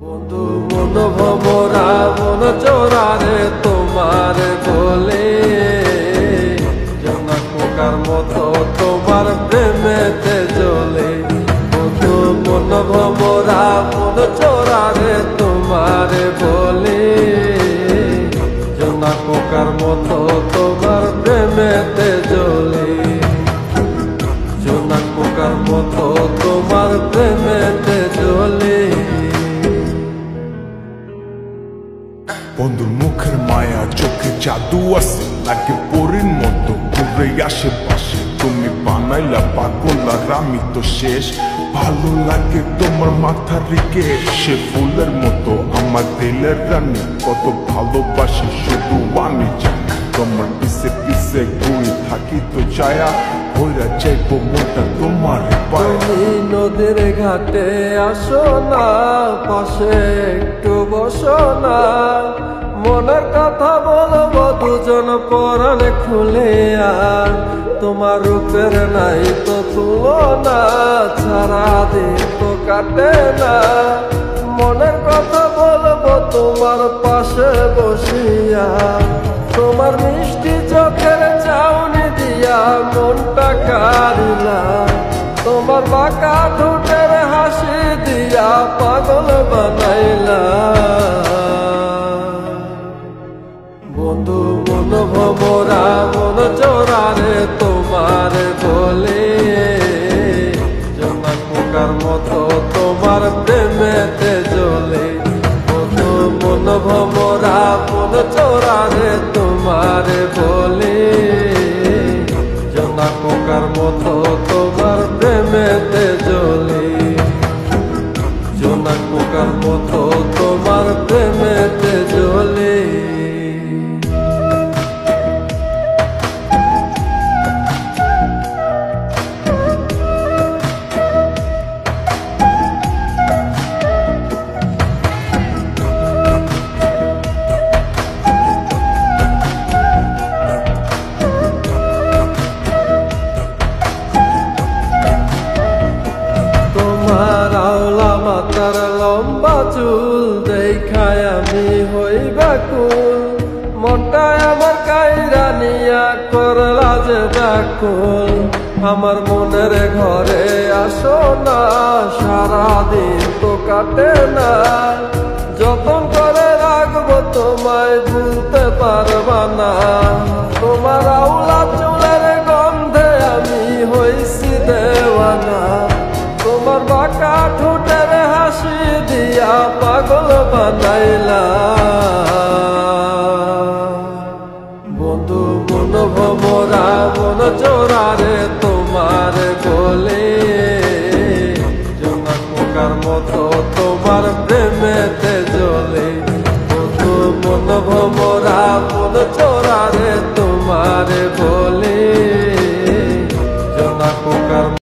বন্ধু মন ভমরা মন চোরারে তোমার বলে জনা পোকার মতো তোমার প্রেমেতে জ্বলে। বন্ধু মন ভমরা মন চোরারে তোমার বলে জনা পোকার মতো তোমার প্রেমেতে জ্বলে। জনা পোকার মতো তোমার প্রেমেতে জ্বলে। বন্ধুর মুখের মায়া চোখে জাদু আছে, লাগে পরীর মতো ঘুরে আশেপাশে। তুমি বানাইলা পাগল আর আমি তো শেষ। ভালো লাগে তোমার মাথার রেখে, সে ফুলের মতো আমার দিলের রানী। কত ভালোবাসি শুধু আমি জানি, তোমার পিছে পিছে ঘুরে থাকি তো ছায়া হইরা যাইবো মোটা তোমার পায়ে। তুমি নদীর ঘাটে আসো না, পাশে একটু বসো না, মনের কথা বলবো দুজন পরাণে খুলে। আর তোমার রূপের নাই তো তুলনা, সারা দিন তো কাটে না, মনের কথা বলবো তোমার পাশে বসিয়া। তোমার মিষ্টি চোখের চাউনি দিয়া মনটা কারিলা, তোমার বাঁকা ঠোঁটের হাসি দিয়া পাগল বানাইলা। বন্ধু মন ভমরা মন চোরারে তোমার বলে জনা পোকার মতো তোমার প্রেমেতে জ্বলে। বন্ধু মন ভমরা মন চোরারে তোমার বলে জনা পোকার মতো তোমার প্রেমেতে জ্বলে। জনা পোকার মতো তোমার প্রেমেতে জ্বলে। মাথার লম্বা চুল দেখায় আমি হই ব্যাকুল, মনটায় আমার কাইরা নিয়া করলা যে ব্যাকুল। আমার মনের ঘরে আসো না, সারাদিন তো কাটে না, যতন করে রাখবো তোমায় ভুলতে পারবা না। তোমার আউলা চুলের গন্ধে আমি হইছি দেওয়ানা, তোমার বাঁকা ঠোঁটের হাসি দিয়া পাগল বানাইলা। বন্ধু মন ভমরা মন চোরারে তোমার বলে জনা পোকার মতো তোমার প্রেমেতে জ্বলে। বন্ধু মন ভমরা মন চোরারে তোমার বলে